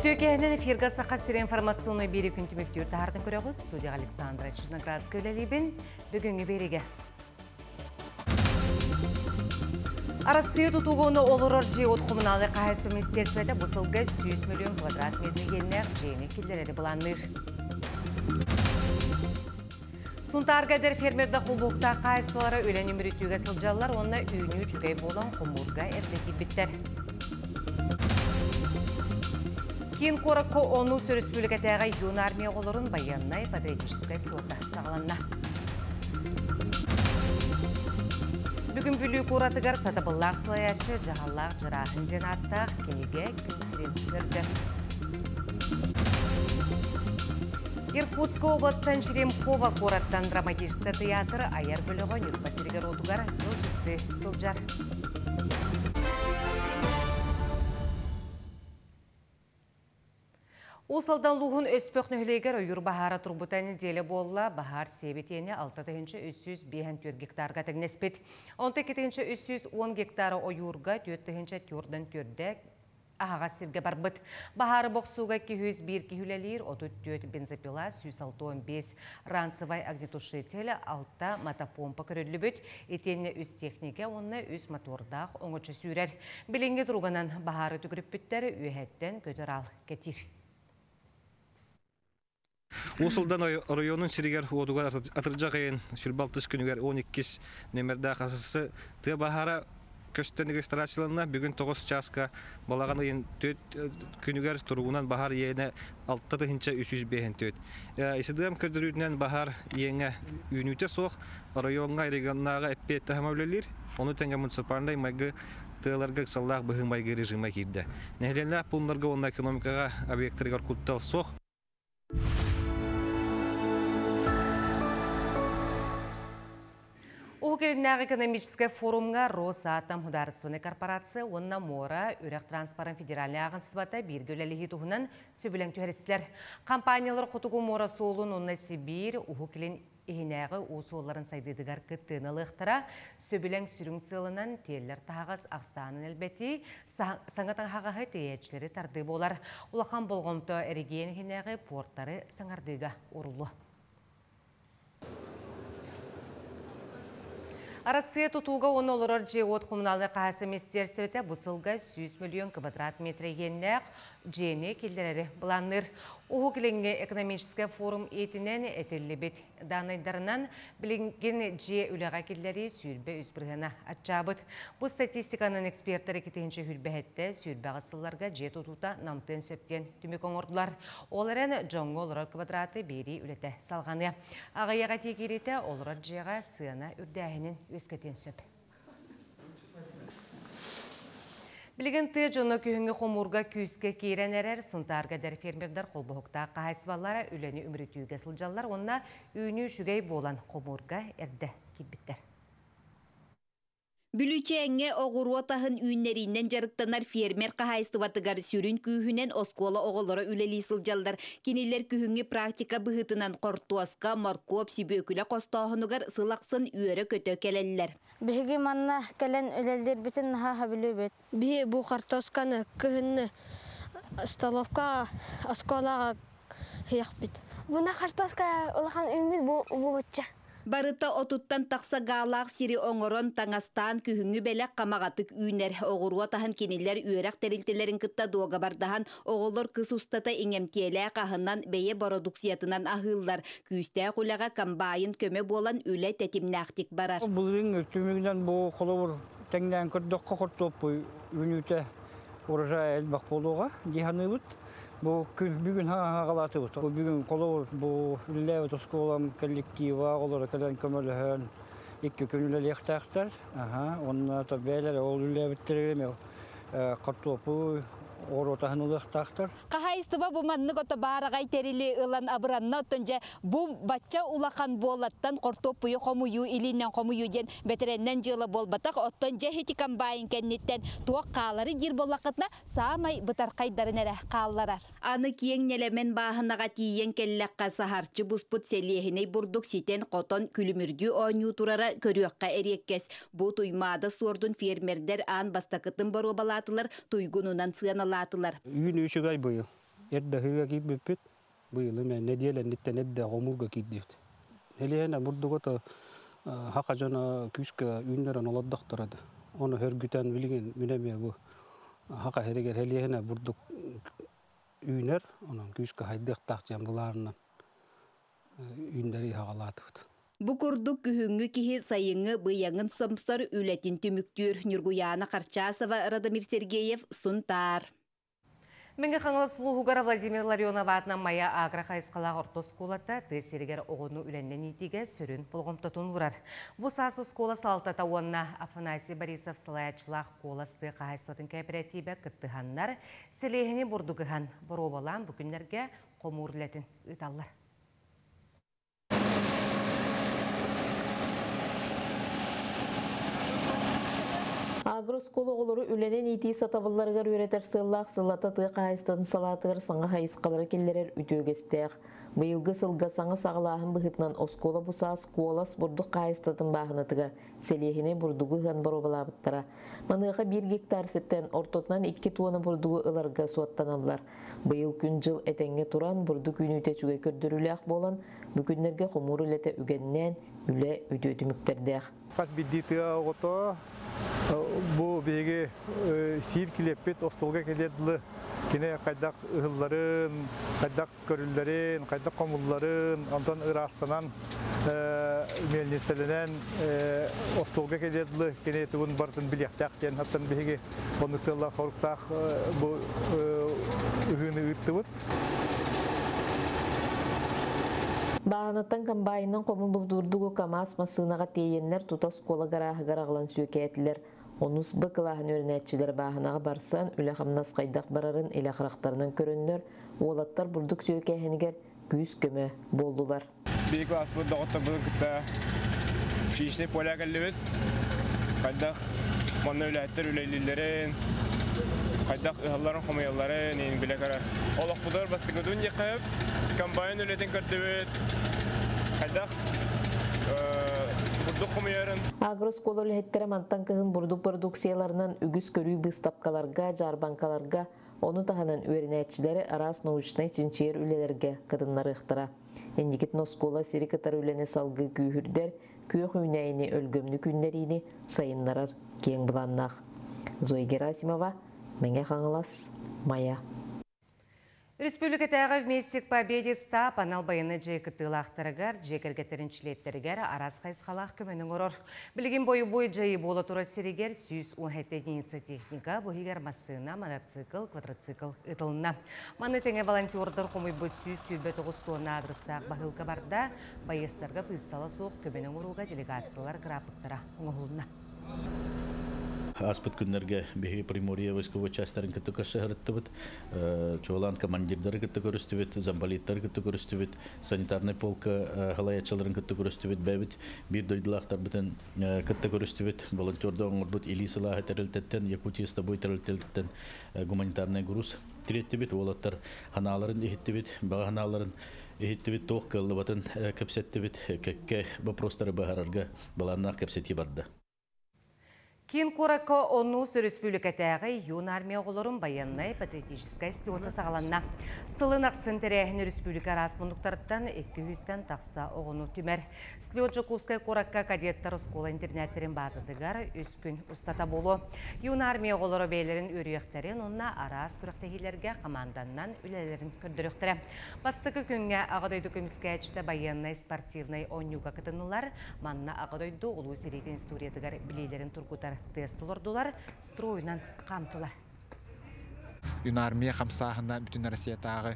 Өтөкенен эфирга сақасыр информационный бері күнтіміктер тағардың көріғыт. Студия Александра Черноградская өлелейбін. Бүгінгі береге. Арасты тұтуғыны олырыр жеуд құмыналы қағайсы министерсветі бұсылғы 100 миллион квадрат метрегеннер жейіне келдерері бұланыр. Сунтаргадер фермерді құлбуқта қағайсылары өлен өміреттіуге сылжалар, онына үйіні жүгей болан құмырға әрдекі біттер. Кин Коракко ОНУ Республикатағы юн армия оларын баяннай патриотическая силда сағаланна. Бүгін бүлі көратығар сатыбыллақ слаячы жағаллақ жырағын ден аттақ кенеге күнсірен көрді. Иркутск областан Черемхова кораттан драматический театр аяр бөліғын үрпасергер отуғар ел жітті сылжар. Усалдан луғын өспөк нөхілегер ойыр бахара турбутаны делі болла бахар себетені 6-305 гектарға тәгнеспет. 12-310 гектары ойырға 4-4 ағаға сірге барбыт. Бахары боқсуға 201 күйілелер, 34 бензопила, 165 ранцевай огнетушителі, 6 мотопомпа көрілі бүт. Етені үз техника, онына үз мотордақ оңычы сүйрер. Білінге тұрғанан бахары түгіріп бүттері үйәттен көтір ал кетір. Усылдан районun сиригер одуга атыржак айын сүрбалтыш күнүгер 12 нөмерда касасы тыа бахара көстөн регистрацияларына бүгүн 9 часка балаган айын 4 күнүгер туругунан бахар ийене 6-305 исидем көдөрүнөн бахар ийеңе үнүтө сок районга регионнага эппет тамамлелер ону тенге муниципальный майгы тыларга саллах быгын майгы режима кирде нехленле пунларга онна экономикага объекттергер куттал сок. Угриннағы экономический форумға Росатом хударственный корпорация онна мора үрек транспарент федеральный ағынсыбата бергөлелігі тұғынан сөбілен түйерістілер. Компаниялар құтығу мора солын онна Сибир, ұғықылен ехінәғы осуоларын сайдыдығар күттіғынылықтыра сөбілен сүрің сылынан теллер тағыз ақсанын әлбәті саңғатан хағағы тейетшілері тарды болар. Улақан болғымты әреген ехінәғы порттары саңардыға орылы. Арасы тұтуға оны олырыр жеуот құмыналы қағасы министерсветі бұсылға 100 миллион квадрат метрегеннәқ жені келдерері бұланыр. Оғы кіліңге экономический форум етінен әтелі бет данайдарынан білінген же үліға келдері сүйілбе үзбіргіна атчабыт. Бұл статистиканың эксперттері кетігінші хүлбәхетті сүйілбе ғасылларға же тұтута намтын сөптен түмек оңырдылар. Оларын жоңғы олырыр квадраты бері үлеті салғаны. Ағаяға текереті олырыр жеға сыяна үрдәхінің өскетен сөп. Білген тұжыны күйінгі қомурға күйіске кейрен әрер, сұнтарға дәр фермердар қолбұқта қағайсыбалары үләні үмірітуге сылжалар, онына үйіні үшігей болан қомурға әрді кебіттер. Бүлүчеңе оғыруатахын үйінлерінен жарықтанар фермер қағайсыватыгар сүрін күйінен оскола оғылары үлелі сылжалдар. Кенелер күйінгі практика бұғытынан қортуасқа, маркоп, сүйбөкілі қостағынығар сылақсын үйері көті келелілер. Бігі манна кәлен үлелдер бітін наға білу бет. Бігі бұл қартосканы күйінні столовка осколаға хияқ бет. Бұна қартоска олақан үйміз бұл өтчі. Барыта отуттан тақса ғалақ сири оңырон таңастан күйіңі бәлек қамағатық үйнер оғыруа тахын кенелер үйерек тәрілтелерін күтті доға бардахан оғылыр кыз ұстата еңемтелі қағынан бәйе продукциятынан ағылдар. Күйісті құлаға камбайын көмі болан үлі тәтімнәқтік барар. Бұлың өттімігінен бұл қолауыр тәңнен күрдіққа құртып үйніті ұрыжа әлбақ болуға диханы бұд. Бұл бүгін ғалаты бұд. Бүгін қолауыр бұл үлілі өтісколам коллектива олары кәлен көміліғін екі күнілі лектақтар. Онына бәлер ол үлілі біттіргеме қартопы оротахын лектақтар. Қағайыстыба бұл манны көті барағай тәрілі ұлан абыранна өттінже бұл батча улақан болаттан қортопыйы қомыйы илінен қомыйы ден бәтіреннен жылы болбатақ оттын жәхеті камбайын кәннеттен туақ қалары дир болақытна саамай бұтарқайдарын әрі қалларар. Аны киен нелемен бағынаға тиен келләққа сахарчы бұспұт селиехіней бұрдық сетен қотон күлімірді ойну турара көріөққа әреккес. Бұл туймады сордың фермердер ан бастақытын бару балатылар туйгунунан сыяналатылар. Үйін үшігай бұйы. Edda hıga gitbipit. Bu yıl men nediyelen nitten edda omurga gitdiyet. Helihene burdugota haka jana küske ünleran oladdaktarады. Onu hörgüten bilingen müneme bu haka heriger helihene burduk üner, onun küske haydak takcan bularından ünderi hakalatıydı. Bu kurduk kühüngü kihi sayıngı bıyangın samsar ületin tümüktür Nurguyana Karçasova Radamir Sergeyev suntar. Менге қаңылы сұлуғығар Владимир Ларионова атынан Мая Агра қайысқала ортос қолатта тесергер оғыны үленнен етеге сүрін бұлғымтытын ұрар. Бұл сасы скола салтата онына Афанасий Борисов Салаячылақ қоласты қайыстатын кооперативі күттіғаннар селегіне бұрдығыған бұробалан бүкіндерге қомуырлетін ұталар. Агроскола олары үленен ити сатабылларғар өретер сыллақ сылата тұғы қайыстатын салатығыр саңа қайысқалары келдерер үтөгестеғ. Бұйылғы сылға саңа сағылағын бұхытнан оскола бұса сколас бұрдық қайыстатын бағынатыға селехіне бұрдығы ған баробалабыттара. Манығы 1 гектар септен ортотынан 2 туаны бұрдығы ыларға суаттаналар. Бұйыл күн жыл әтенге тұран бұрды күн үте чүге көрдіріліғ болан бүкіндерге құмыр үлеті үгеннен үле үтөтіміктердеғ. Қас биддеті оғыто bu bege sir kilepet ostolga kelediler. Kine kaydak ıhılların, kaydak körüllerin, kaydak komulların, ondan ırastanan melneselenen ostolga kelediler. Kine tuğun bartın bilyaktakken hatta bege onu sığla korktak bu ıhını ıttıvıt. Bağınattan kambayından komulub durduğu kamas masınağa teyenler tutas kola garağılan sökeyetiler. Onus bıkılağın öğrenetçiler bağınağa barsan, üleğamnas qaydak bararın ile qıraqtarından körünler, oğlatlar burduk sökeyeniger güz köme boldular. Bir klas burada otabılın kıta şişne polya gelibet. Qaydak manna ületler üleylilerin, qaydak ıhalların xomayalların, en bile kara. Olaq budur bastı gödün yıqıp, kambayn ületin kördübet. Qaydak Agroskola lehittere mantan kıhın burduk produksiyalarından ügüs körüy bыстapkalarga, jarbankalarga, onu tahanan öğrenetçileri aras noğuşna için çeğir ülelerge kadınları ıhtara. Endikit noskola sirikatar ülene salgı kühürder, köyük üneyini ölgömlü günlerini sayınlarar keң bulannak. Zoe Gerasimova, Menge Қаңылас, Maya. Республикатағы вместе к победе ста панал байыны жекітілақтырығар, жекергетеріншілеттерігер арас қайсқалақ көменің ұрыр. Білген бойы жайы болы тұры серігер 117 единица техника, бұйгер масына, мотоцикл, квадроцикл ұтылына. Маны тәңе волонтердар қомой бұд 109 тонна адрыстағы бағылға барда, байыстарға пысталы соқ көменің ұруға делегациялар графиктара оңғылына. Аспыт күннерге беги Приморье войсковой частарын кытты көрсөһөрөттүбүт, чолан командирдары кытты көрөстүбүт, замполиттар кытты көрөстүбүт, санитарный полка халаячыларын кытты көрөстүбүт, бэбит бир дойдулактар бүтүн кытты көрөстүбүт, волонтердор оңорбут Илисалаха терилтеттен, Якутия с тобой терилтеттен гуманитарный груз тиреттибит, олаттар ханаларын эхиттибит, бага ханаларын эхиттибит, тоқ кыллыбатын кепсеттибит, кекке вопростары баһарарга баланнак кепсети барды. Кин Корако Онус Республикатағы юн армия оғылырын баяннай патриотическая стиота сағаланна. Сылын ақсын тәрәхін республика расмындықтарыттан 200-тен тақса оғыну түмер. Слёджы Кускай Коракка кадеттар скола интернеттерін базадығар үскін ұстата болу. Юн армия оғылыры бейлерін өріяқтарын онна арас күрақтағилерге команданнан үлелерін көрдіріқтірі. Бастықы күнге ағадойды көміскәчті баяннай спортивнай онюға кытынылар, манна ағадойды ұлу серейтін историятығар білейлерін тұргутар тестолордулар строюнан қамтылар. Юнармия қамсағында бүтін Россиятағы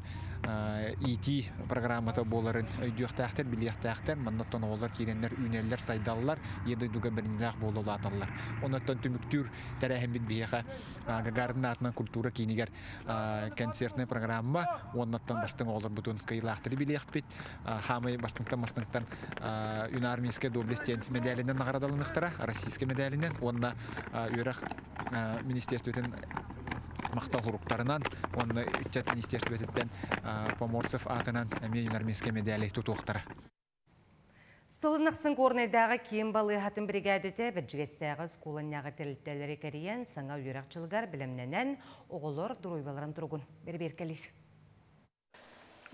ИТ программата боларын өйдіқтәқтер, біліқтәқтер, маннаттан олар керенлер, үнелер, сайдалылар, едойдуға бірініләқ болуы аталылар. Онаттан түміктүр тәрәхімбет бейеға Гагарин атынан культура кейінігер концертный программа, онаттан бастың олар бұтын қиылақтыры біліқпет, хамай бастыңтан юнармийская доблестен медалінен нағарадалынықтара, российская медалінен, онна үйрақ министерстветін мақтал хуруктарынан, онна үтчат министерстветін Поморцев атынан юнармийская медали тұтуқтара. Сылынақсын көрнайдағы кейін балы хатын бригадеті біржігестегі сколанняғы тәліттәлері кәріен саңа үйрақчылығар білімненен оғылыр дұройбаларын тұрғын. Бербер кәлер.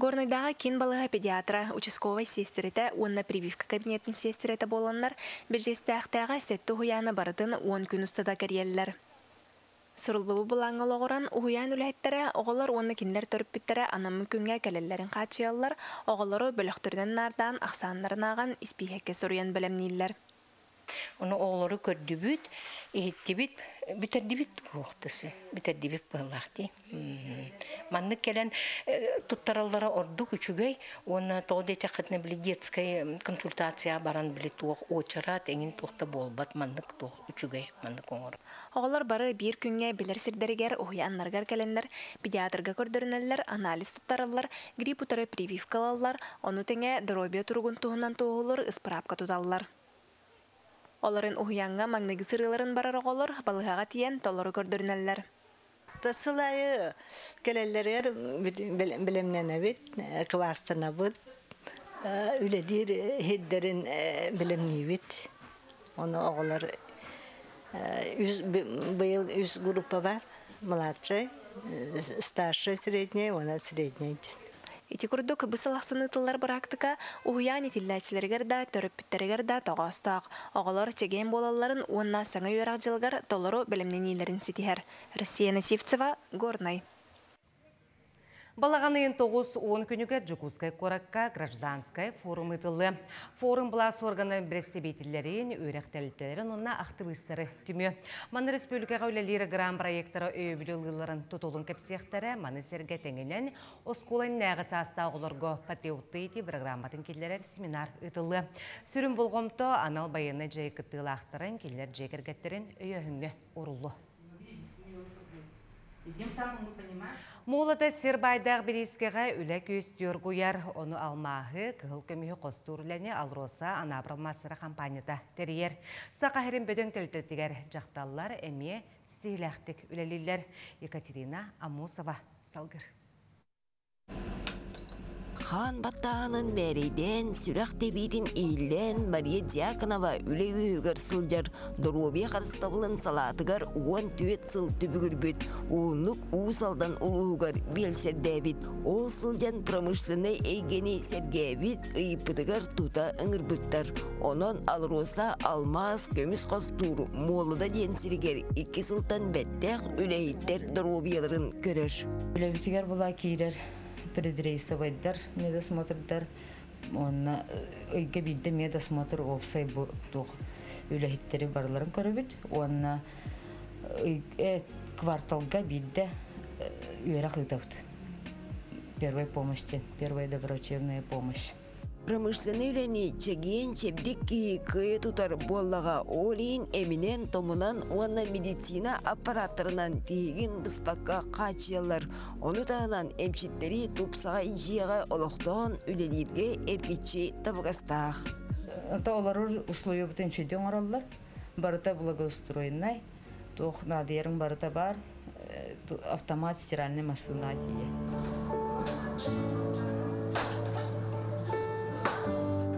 Горныйдағы кен балыға педиатра участковый сестерете, онна прививка кабинетін сестерете боланлар, бежесті ақтаға сәтті ұяны барытын 10 күн ұстада кәрелілер. Сұрылуы бұлаңыл оғыран ұян үләйттері, оғылар оны кендер төріппеттері анамы күнге кәлелерін қатшиялар, оғылары бөліқтірден нардан ақсанларын аған іспейхекке сұрыян білімнейлер. Onu oğulları kördübüt, ehittibit, bitirdibit buğuhtası, bitirdibit bağlaktı. Manlık gelen tuttarallara orduk üçügey, onu toğda etekatına bile детская konsultasiya baran bile tuğ, oçarat, engin tuğda bolbat, manlık tuğ, üçügey, manlık oğur. Oğullar barı bir günge bilir sirderiger, uyanlargar gelenler, pediatrga kördürüneller, analiz tuttarallar, grip utarı прививкалалар, onu tenge dorobiya turgun tuğundan tuğulur, ısprapka tutallar. Оларын уянга магнеги сырыларын барар оголор, балыгага тиен толору көрдөрүнеллер. Тасылайы келеллер билемненебит, квастанабыт, үлелер хеддерин билемнебит. Оны оголор быйыл 100 группа бар, младший, старший, средний, она средний. Ити курдук бысылақсыны тыллар практика уян итилләчләргә дә төрөппитәргә дә тагыстак. Агалар чеген болаларын онна саңа юрак җылгар толору белемнәниләрен ситәр. Россия Насивцева, Горный. Балағанын 9-10 күнігі Джукускай Коракка гражданскай форум ытылы. Форум бұлас органы брестебейтілерін, өректәліттерін онна ақтыбыстары түмі. Маны республикаға өлелері гран проекттары өйбілілілерін тұтылын кәпсияқтары маны серге тәңінен осколын нәғысы астағылырғы патриотты еті программатын келдерер семинар ытылы. Сүрін болғымты анал байыны жай күттіғыл ақтырын келдер жекергеттерін өйіхіңі орулы. Молыда Сирбайдағы бірискеға үлі көстер көйер, оны алмағы кығыл көмігі қостуырләне алроса анабралмасыры компанияда тәрейер. Сақахырын бөдің тілтеттігер жақталылар әме стейләқтік үлелілер. Екатерина Амусова, салғыр. Хан баттағының мәрейден, сүрәқ дебейдің ейлен Мария Дьяконова үлеуі үгір сылжар, дұруабия қарыстабылын салатығар 10 түйет сыл түбігір бүт, оңлық ұсалдан ұлығығар белсердәбіт, ол сылжан промышленный әйгені сәргәбіт, ұйыпыдығар тута үңір бүттар. Онын алроса алмаз көміс қостур, молыда денсірігер 2 сылтан бәттәқ үләйттер дұруабияларын көрір. Үләбітігер бұла кейдер. Предрейсовайдар, медосмотрдар, онна өйге бидде медосмотр опсай бұқтуқ үләхеттері барларын көрібіт, онна кварталға бидде үйерақ ұйтауды. Первая помощь, первая доброчебная помощь. Промышленный үләне чеген чебдік күйі тұтар боллаға олейін әмінен томынан онна медицина аппараттарынан тегін бұспаққа қачиялар. Оны тағынан әмшеттері тұпсаға жияға олықтан үләлерге әркетші табығастақ. Ата олары условия бұтын шеден оралар. Барыта благоустроенай. Тоқ надерің барыта бар. Автомат стиральный машина тие.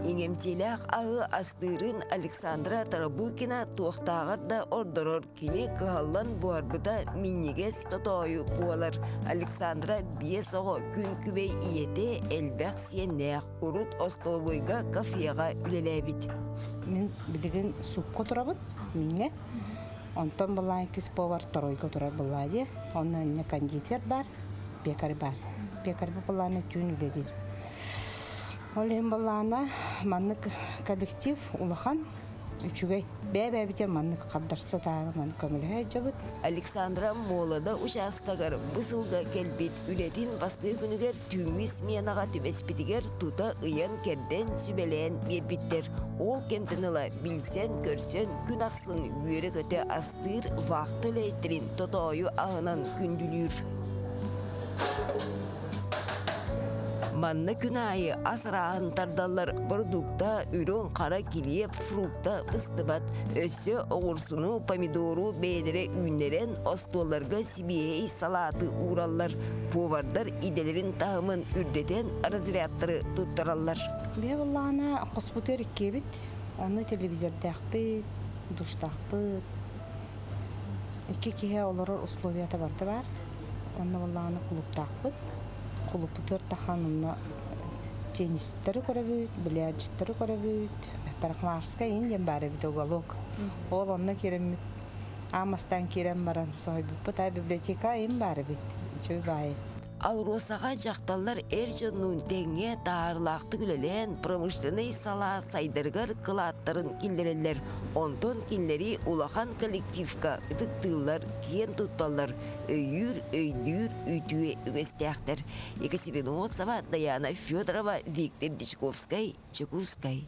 Иңемтеләқ ағы астырын Александра Тарабукина туақтағырда ордырыр кене кығалан буарбыда миннегес тотойы буалар. Александра бие соғы күн күбей иете әлбәқ сиеннәқ ұрыт остолбойға кафеға үлеләбіт. Мен білген супқа тұрабын, минне. Онтан бұлан кіз повар торойға тұрар бұлады. Онын кондитер бар, пекар бар. Пекар бұланы түн үледер. Олем балана маннык коллектив улахан үчүгей бәбәбите маннык кабдарса тагы маннык көмөлө жабыт. Александра молода участагар бысылга келбит үлетин басты күнүгер түңү сменага түбеспитигер тута ыян керден сүбелен бербиттер. Ол кемтенила билсен көрсөн күн аксын үйрө көтө астыр вакыт өлөйтерин тотою агынан күндүлүр. Манны күнайы асырағын тардалар продукта үрін қара келеп фрукта ыстыбат өссө оғырсыну помидору бәдері үйнерен остоларға сибией салаты ураллар. Повардар иделерін тағымын үрдетен разрядтары тұттаралар. Бе болағына қоспутер кебіт, оны телевизорда ақпыт, душта ақпыт. Екі кеге олары условията барты бар, оны болағына клубта ақпыт. кулупутер таханына теннистері көрөбүт, бильярдчтері көрөбүт, парикмахерская инден бары бит уголок. Ол онна керемит. Амастан керем баран сойбуп, та библиотека ин бары бит. Чөй бай. Ал Росаға жақталар әржонның теңе тағырлақты күлелен промышленный сала сайдырғар қылаттарын келдерелер. Онтон келдері улахан коллективка үтіктілер, кен тұтталар, өйір, өйдір, үйтуе үгестіяқтар. Екатерина Оцова, Даяна Федорова, Виктор Дичковскай, Чекускай.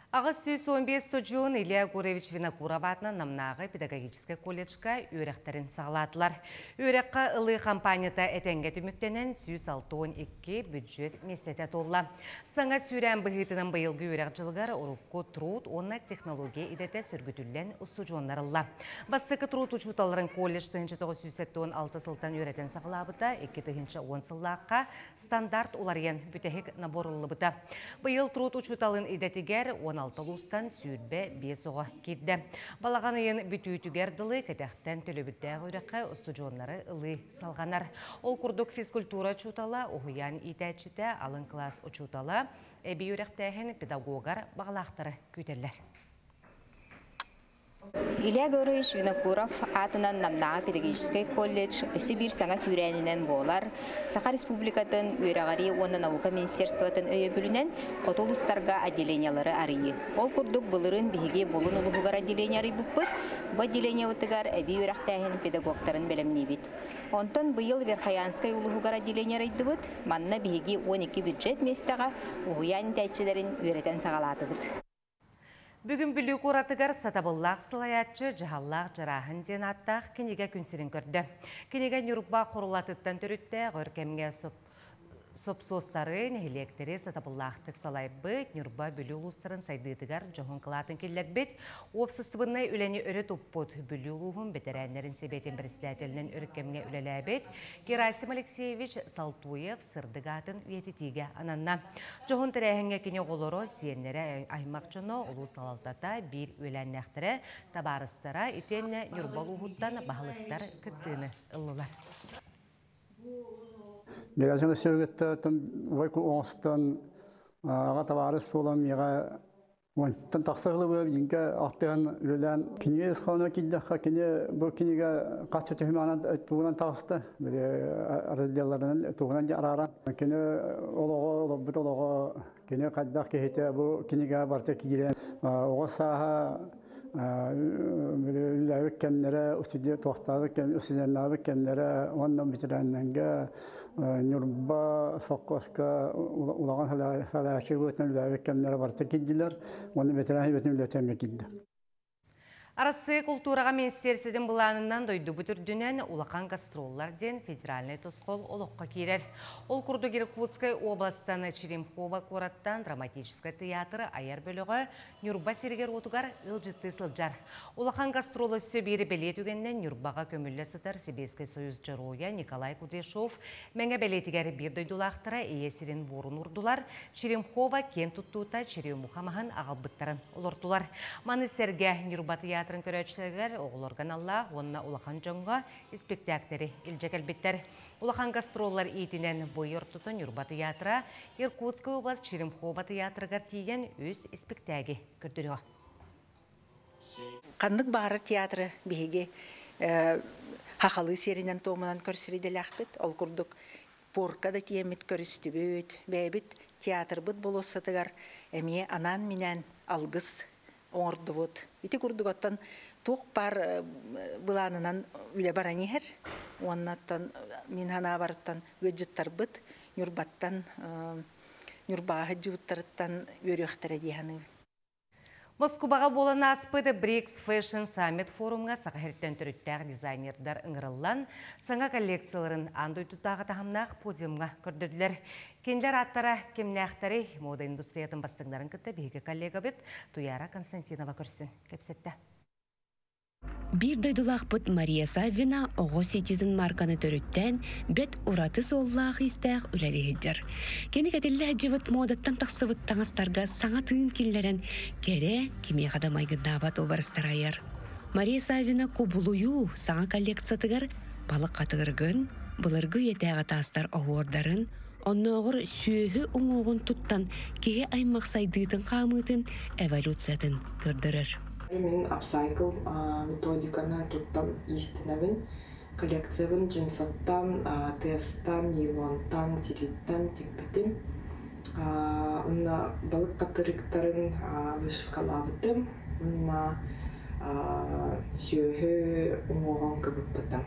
Ағыз сөз 15 студион Илья Гуревич Винокуров атынан намнағы педагогический колледжға өріқтерін сағаладылар. Өріққа ылы компанията әтенге түміктенен 162 бюджет местеті толла. Саңа сүйрен бұғытының бұйылғы өріқ жылғар ұрыққы труд, онна технология идеті сүргітілен студионларылла. Бастықы труд ұчуталарын колледж 1976 сылтан өретін сағалабыта 2010 сыллаққа стандарт оларген бүтәхік наборылы бұта. Бұйыл труд ұчуталын идетігер 16 ұлыстан сүйірбе 5 оға кетді. Балағанайын бүтүйтігер дылы кәтәқтен төлөбіттәғі өріққа студионлары ылы салғанар. Ол күрдік физкультура чутала, оғыян итәчіті алын класс ұчутала, әбей өріқтәғін педагогар бағалақтары көтерлер. Илья Гуревич Винокуров атынан намнаға педагогический колледж өсі бір саңа сүрәнінен болар. Саха Республикатын өрағари оны наука министерствотын өйе бүлінен қотолустарға отделениялары арыйы. Ол күрдік бұлырын бігі болын ұлығығар отделенияры бұппыт, бұл отделения ұтығар әбей өрақтағын педагогтарын бәлемне бит. Онтон бұйыл Верхаянскай ұлығығар отделенияры бұд, манна бігі 12 бюджет местаға ұғыян тәйтшілерін өретен сағалаты бұд. Бүгін бүлік оратығар сатабыллақ сылаятчы жағаллақ жарахын ден аттақ кенеге күнсерін көрді. Кенеге нүрба құрылатыттан түрітті ғыркемге сопсостары нәхелектері сатабыллақтық салай бұд, нүрба бүлі ұлыстарын сайдыдығар жоғын қылатын келер бет, опсыстыбынны үләне өрі топпыд бүлі ұлығын бетерәнлерін себетін председателінен өркемге үләлі бет, Герасим Алексеевич Салтуев сырдығатын үйететіге ананна. Жоғын тірәхінге кене олыры сиенлері аймақ жоны ұлы салалтата бір үләннәқтірі табарыстара етенне нүрба ұлығыттан бағылықтар күттіні ұлылар. Герасим Алексеевичтен вайку оңыстан аға табарыс болам, еға онтан тақсағылы болып, жинке ақтыған үлілән кенеге ұсқауына келдіққа, бұл кенеге қасы түхіманан туғынан тағысты, бір разделларынан туғынан арара. Кене олығы, олыбыт олығы, кене қаддақ кейті бұл кенеге барты кейлен. Оғы саға үләвік кәмнері, үсіде тоқтағы кәмнері, үсіденләвік кәмнері, оннан бітірәнненге Нюрба соққосқа ұлаған халашығы өтін үләвік кәмнері барты келділер, оны бітірәнгі өтін үләтәме келді. Арасы культураға министерседен бұланынан дойды бұтірдінен улақан гастролларден федеральный тосқол олыққа керер. Ол күрді Иркутскай областаны Черемхова қораттан драматический театры аяр бөлігі Нюрба сергер отугар ұлжытты сылжар. Улақан гастролы сөбері белет өгеннен Нюрбаға көмілі сытар Сибирский союз жаруя Николай Кудешов мәңі белетігері бір дойдулақтыра иесерін борын ұрдылар. Черемхова кен тұттуыта Черемухамағын ағалбыттарын олыртулар. Маны серге Нюрба театры көрәтшілер оғылырған Аллах, онына улақан жоңға спектактері илжекелбеттер. Улақан гастроллар етінен бойыр тұтын Нюрба театры, Иркутская область Черемхова театрығар тиген өз спектагі көрдірі. Қандық бары театры бейге хақалы серінен томынан көрсірейдел ақпет, ол күрдік порка да тиемет көрісті бөйт, бәйбіт театр бұд болысытығар, әме анан менен алғыз оңырды бұд. Ити күрдік оттан тоқ бар бұланынан үлі баранихер, оннаттан мен хана барыттан өджіттар бұд, Нюрбаттан, Нюрбаға жуыттарыттан өріқтары дейханы. Москваға болан аспыды BRICS Fashion Summit форумға сақахерттен түріттәғ дизайнердар ұңырылан саңа коллекцияларын андой тұтағы тағымнақ подиумға көрдіділер. Кендер аттара кемнәқтары мода индустриятын бастыңдарын күтті бейгі коллега бет Туяра Константинова көрсін. Кепсетті. Бір дойдулақ бұд Мария Савина оғы сетизін марканы төріттен бет ұраты соллағы істәғ үләлі хеджар. Кені кәтелі әджівіт модаттан тақсыбыт таңыстарға саңа түйін келлерін кере кеме қадамайгында бат обарыстар айыр. Мария Савина кубулую саңа коллекциятығыр балық қатығыргын, былыргы етәғы тастар оғырдарын, онноғыр сүйі ұңуғын тұттан кеге аймақ сайдыдың қамытын эволюциятын көрдірір. Мен апсайкл методиканы туттан истинабын, коллекциябын джинсаттан, тесттан, нейлонтан, тириттан текпетім. Онна балық қатырықтарын вышывкалабытым, онна сүйі ұңуғын көбіппітім.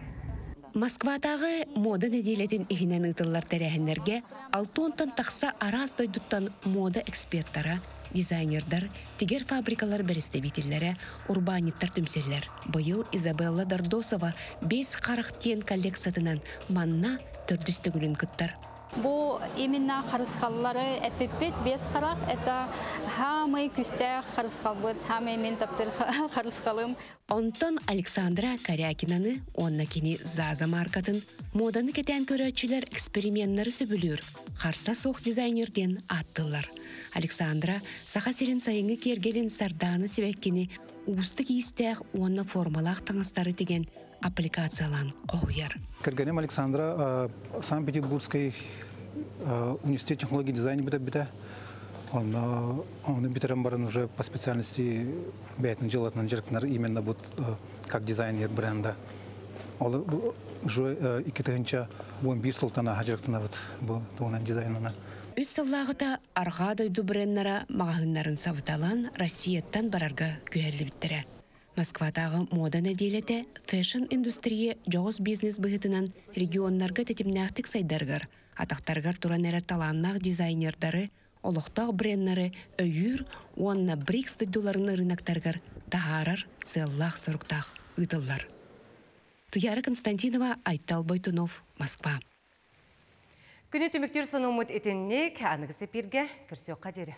Москватағы мода неделетін ихинен ұтылар тәрәхінлерге 6-тан тақса арас дойдуттан мода эксперттара, дизайнердар, тигер фабрикалар бәрістебетелері, урбаниттар түмселер. Бұйыл Изабелла Дардосова 5 қарақтен коллекциятынан манна түрдістігілін күттар. Бу именно харысхаллары эпипет без харак это хамы күстә харысхалбыт хамы мен таптыр харысхалым. Онтон Александра Корякинаны онна кини Заза маркатын моданы кетен көрөчүлөр эксперименттары сөбүлүр. Харса соқ дизайнерден аттылар. Александра саха серин сайыңы кергелин сарданы себеккини усты кийистех онна формалах таңыстары деген аппликациялан қоуяр. Кырганем Александра Санкт-Петербургский университет технологии и дизайна бита. Он битерем баран уже по специальности бейтен желательно директор именно вот как дизайнер бренда. Он уже икетенча бомбир султана хажертана вот тонан дизайнана. Үс саллағыта арға дойду бренднара мағahыннарын сабыталан Россияттан барарға күйәлі біттірі. Москвадағы мода неделеті фэшн индустрия жоғыз бизнес бұғытынан регионларға тетімнәқтік сайдарғар, атақтарғар туран әрі таланнақ дизайнердары, олықтақ бренднары өйір, онна брикс дойдуларын рынақтарғар тағарар сыллақ сұрықтақ ұтылар. Туяры Константинова, Айтал Бойтунов, Москва. Күні түміктер сонымыт етіннек, анығы сепирге кірсеуқа дері.